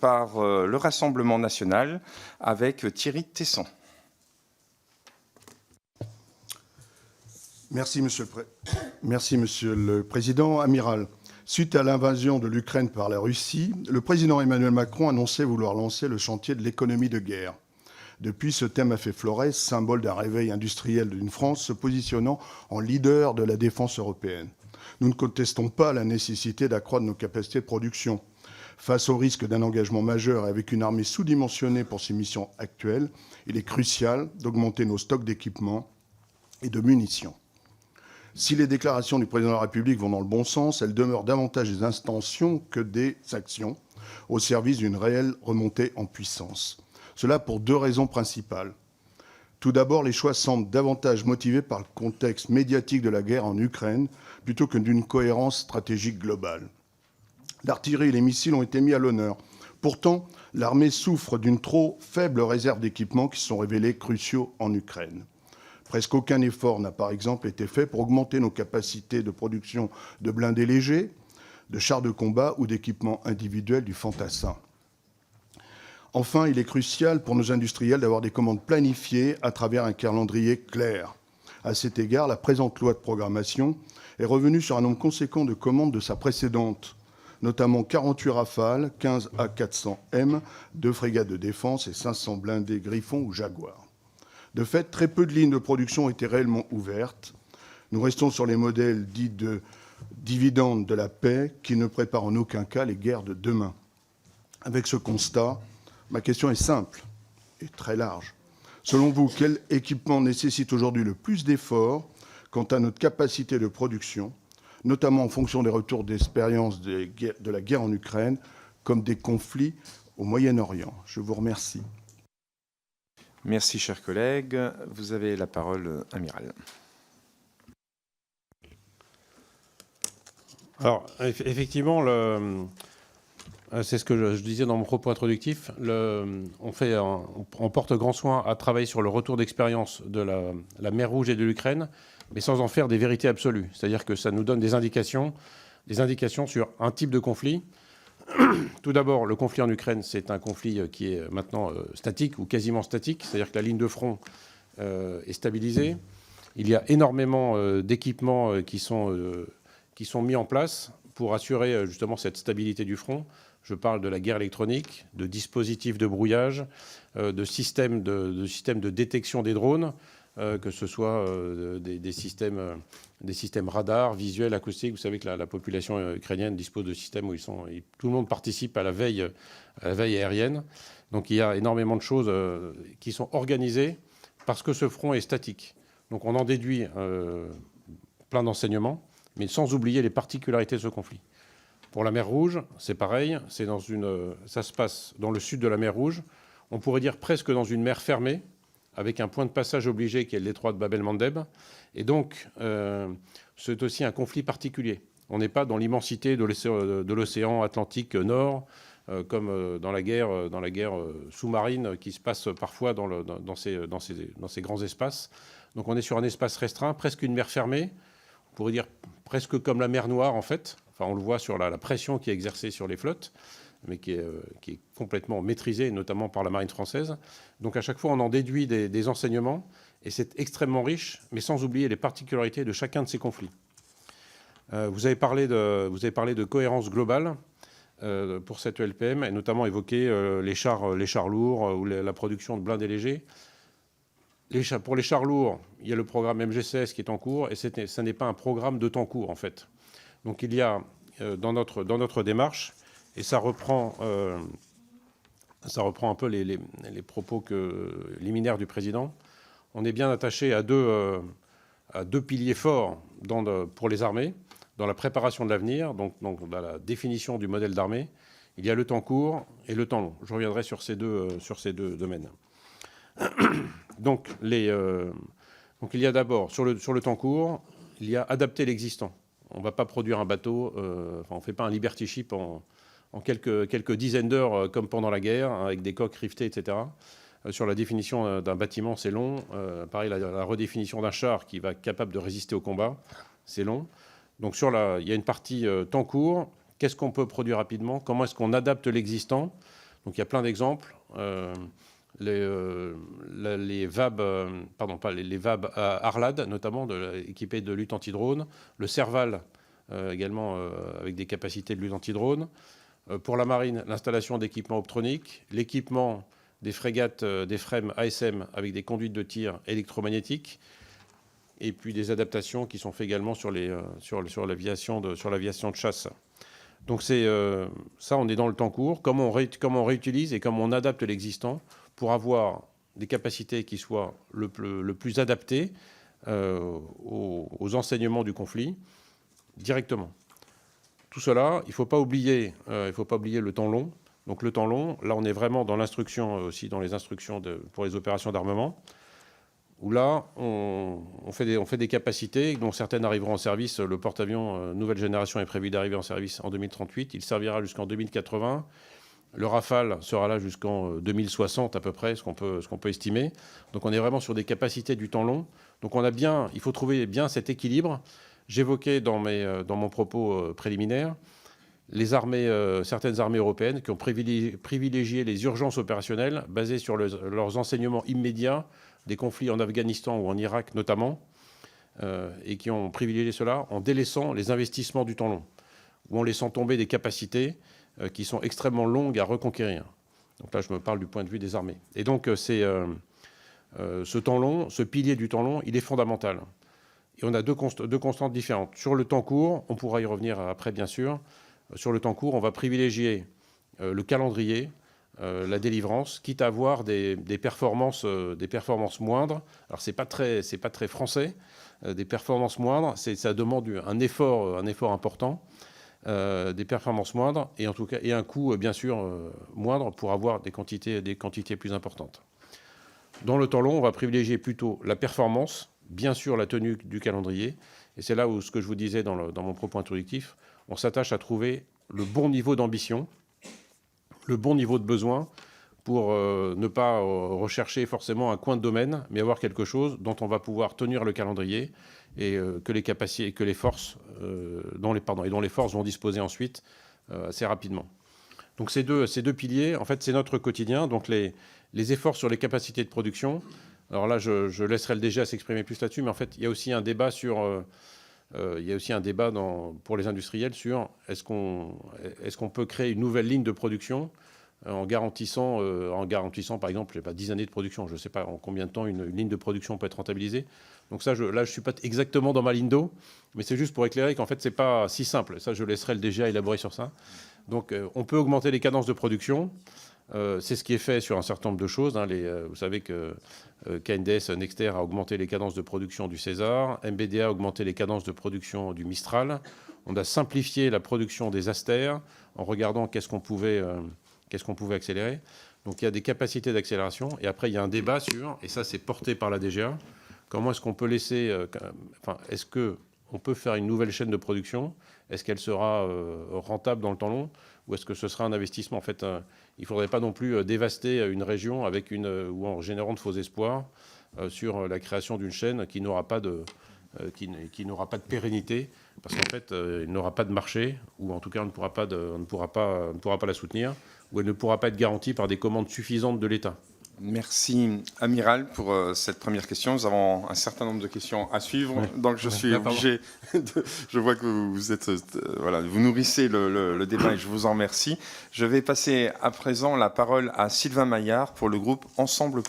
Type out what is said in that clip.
par le Rassemblement national avec Thierry Tesson. Merci, Monsieur le Président. Amiral, suite à l'invasion de l'Ukraine par la Russie, le président Emmanuel Macron annonçait vouloir lancer le chantier de l'économie de guerre. Depuis, ce thème a fait florès, symbole d'un réveil industriel d'une France se positionnant en leader de la défense européenne. Nous ne contestons pas la nécessité d'accroître nos capacités de production. Face au risque d'un engagement majeur et avec une armée sous-dimensionnée pour ses missions actuelles, il est crucial d'augmenter nos stocks d'équipements et de munitions. Si les déclarations du président de la République vont dans le bon sens, elles demeurent davantage des intentions que des actions au service d'une réelle remontée en puissance. Cela pour deux raisons principales. Tout d'abord, les choix semblent davantage motivés par le contexte médiatique de la guerre en Ukraine plutôt que d'une cohérence stratégique globale. L'artillerie et les missiles ont été mis à l'honneur. Pourtant, l'armée souffre d'une trop faible réserve d'équipements qui se sont révélés cruciaux en Ukraine. Presque aucun effort n'a par exemple été fait pour augmenter nos capacités de production de blindés légers, de chars de combat ou d'équipements individuels du fantassin. Enfin, il est crucial pour nos industriels d'avoir des commandes planifiées à travers un calendrier clair. À cet égard, la présente loi de programmation est revenue sur un nombre conséquent de commandes de sa précédente, notamment 48 Rafales, 15 A400M, 2 frégates de défense et 500 blindés Griffon ou Jaguar. De fait, très peu de lignes de production ont été réellement ouvertes. Nous restons sur les modèles dits de dividendes de la paix qui ne préparent en aucun cas les guerres de demain. Avec ce constat, ma question est simple et très large. Selon vous, quel équipement nécessite aujourd'hui le plus d'efforts quant à notre capacité de production, notamment en fonction des retours d'expérience de la guerre en Ukraine, comme des conflits au Moyen-Orient? Je vous remercie. Merci, chers collègues. Vous avez la parole, Amiral. Alors, effectivement, c'est ce que je disais dans mon propos introductif. On porte grand soin à travailler sur le retour d'expérience de la mer Rouge et de l'Ukraine, mais sans en faire des vérités absolues. C'est-à-dire que ça nous donne des indications sur un type de conflit. Tout d'abord, le conflit en Ukraine, c'est un conflit qui est maintenant statique ou quasiment statique. C'est-à-dire que la ligne de front est stabilisée. Il y a énormément d'équipements qui sont mis en place pour assurer justement cette stabilité du front. Je parle de la guerre électronique, de dispositifs de brouillage, de systèmes de détection des drones, que ce soit des systèmes radars, visuels, acoustiques. Vous savez que la population ukrainienne dispose de systèmes où tout le monde participe à la veille aérienne. Donc il y a énormément de choses qui sont organisées parce que ce front est statique. Donc on en déduit plein d'enseignements, mais sans oublier les particularités de ce conflit. Pour la mer Rouge, c'est pareil. Ça se passe dans le sud de la mer Rouge. On pourrait dire presque dans une mer fermée, avec un point de passage obligé qui est le détroit de Bab el-Mandeb. Et donc, c'est aussi un conflit particulier. On n'est pas dans l'immensité de l'océan Atlantique Nord, comme dans la guerre sous-marine qui se passe parfois dans ces grands espaces. Donc on est sur un espace restreint, presque une mer fermée. On pourrait dire presque comme la mer Noire, en fait. Enfin, on le voit sur la pression qui est exercée sur les flottes, mais qui est complètement maîtrisée, notamment par la marine française. Donc à chaque fois, on en déduit des enseignements, et c'est extrêmement riche, mais sans oublier les particularités de chacun de ces conflits. Vous avez parlé de cohérence globale pour cette LPM, et notamment évoqué les chars lourds ou la production de blindés légers. Pour les chars lourds, il y a le programme MGCS qui est en cours, et ce n'est pas un programme de temps court, en fait. Donc il y a, dans notre démarche, et ça reprend un peu les propos liminaires du président, on est bien attaché à deux piliers forts pour les armées, dans la préparation de l'avenir, donc dans la définition du modèle d'armée. Il y a le temps court et le temps long. Je reviendrai sur ces deux domaines. Donc il y a d'abord, sur le temps court, il y a adapter l'existant. On ne va pas produire un bateau, on ne fait pas un Liberty Ship en quelques dizaines d'heures comme pendant la guerre, hein, avec des coques rivetées, etc. Sur la définition d'un bâtiment, c'est long. Pareil, la redéfinition d'un char qui va être capable de résister au combat, c'est long. Donc il y a une partie temps court qu'est-ce qu'on peut produire rapidement, comment est-ce qu'on adapte l'existant. Donc il y a plein d'exemples. Les VAB, les VAB Arlad, notamment, équipés de lutte anti-drone. Le Serval, également avec des capacités de lutte anti-drone. Pour la marine, l'installation d'équipements optroniques, l'équipement des frégates, des FREMM ASM avec des conduites de tir électromagnétiques, et puis des adaptations qui sont faites également sur l'aviation de chasse. Donc ça, on est dans le temps court. Comment on réutilise et comment on adapte l'existant pour avoir des capacités qui soient le plus adaptées aux enseignements du conflit directement. Tout cela, il ne faut pas oublier le temps long. Donc le temps long, là, on est vraiment dans l'instruction aussi, dans les instructions pour les opérations d'armement, où là, on fait des capacités, dont certaines arriveront en service. Le porte-avions nouvelle génération est prévu d'arriver en service en 2038. Il servira jusqu'en 2080. Le Rafale sera là jusqu'en 2060 à peu près, ce qu'on peut estimer. Donc on est vraiment sur des capacités du temps long. Donc il faut trouver bien cet équilibre. J'évoquais dans mon propos préliminaire certaines armées européennes qui ont privilégié les urgences opérationnelles basées sur leurs enseignements immédiats des conflits en Afghanistan ou en Irak notamment, et qui ont privilégié cela en délaissant les investissements du temps long, ou en laissant tomber des capacités qui sont extrêmement longues à reconquérir. Donc là, je me parle du point de vue des armées. Et donc, ce temps long, ce pilier du temps long, il est fondamental. Et on a deux constantes différentes. Sur le temps court, on pourra y revenir après, bien sûr. Sur le temps court, on va privilégier le calendrier, la délivrance, quitte à avoir des performances moindres. Alors, c'est pas très français, des performances moindres. Ça demande un effort important. Des performances moindres et en tout cas un coût bien sûr moindre pour avoir des quantités plus importantes. Dans le temps long, on va privilégier plutôt la performance, bien sûr la tenue du calendrier, et c'est là où ce que je vous disais dans mon propos introductif, on s'attache à trouver le bon niveau d'ambition, le bon niveau de besoin pour ne pas rechercher forcément un coin de domaine, mais avoir quelque chose dont on va pouvoir tenir le calendrier et que les capacités, que les forces, dont les forces vont disposer ensuite assez rapidement. Donc ces deux piliers, en fait, c'est notre quotidien. Donc les efforts sur les capacités de production. Alors là, je laisserai le DG s'exprimer plus là-dessus, mais en fait, il y a aussi un débat pour les industriels sur est-ce qu'on peut créer une nouvelle ligne de production en garantissant par exemple 10 années de production. Je ne sais pas en combien de temps une ligne de production peut être rentabilisée. Donc ça, je ne suis pas exactement dans ma ligne d'eau, mais c'est juste pour éclairer qu'en fait, ce n'est pas si simple. Ça, je laisserai le DG élaborer sur ça. Donc on peut augmenter les cadences de production. C'est ce qui est fait sur un certain nombre de choses. Vous savez que KNDS Nexter a augmenté les cadences de production du César, MBDA a augmenté les cadences de production du Mistral. On a simplifié la production des Aster en regardant qu'est-ce qu'on pouvait accélérer. Donc il y a des capacités d'accélération. Et après, il y a un débat sur, et ça c'est porté par la DGA, comment est-ce qu'on peut est-ce qu'on peut faire une nouvelle chaîne de production? Est-ce qu'elle sera rentable dans le temps long? Ou est-ce que ce sera un investissement? En fait, il ne faudrait pas non plus dévaster une région ou en générant de faux espoirs sur la création d'une chaîne qui n'aura pas de pérennité, parce qu'en fait, il n'aura pas de marché, ou en tout cas, on ne pourra pas la soutenir, ou elle ne pourra pas être garantie par des commandes suffisantes de l'État. Merci, Amiral, pour cette première question. Nous avons un certain nombre de questions à suivre, oui. Donc je suis obligé je vois que vous nourrissez le débat et je vous en remercie. Je vais passer à présent la parole à Sylvain Maillard pour le groupe Ensemble pour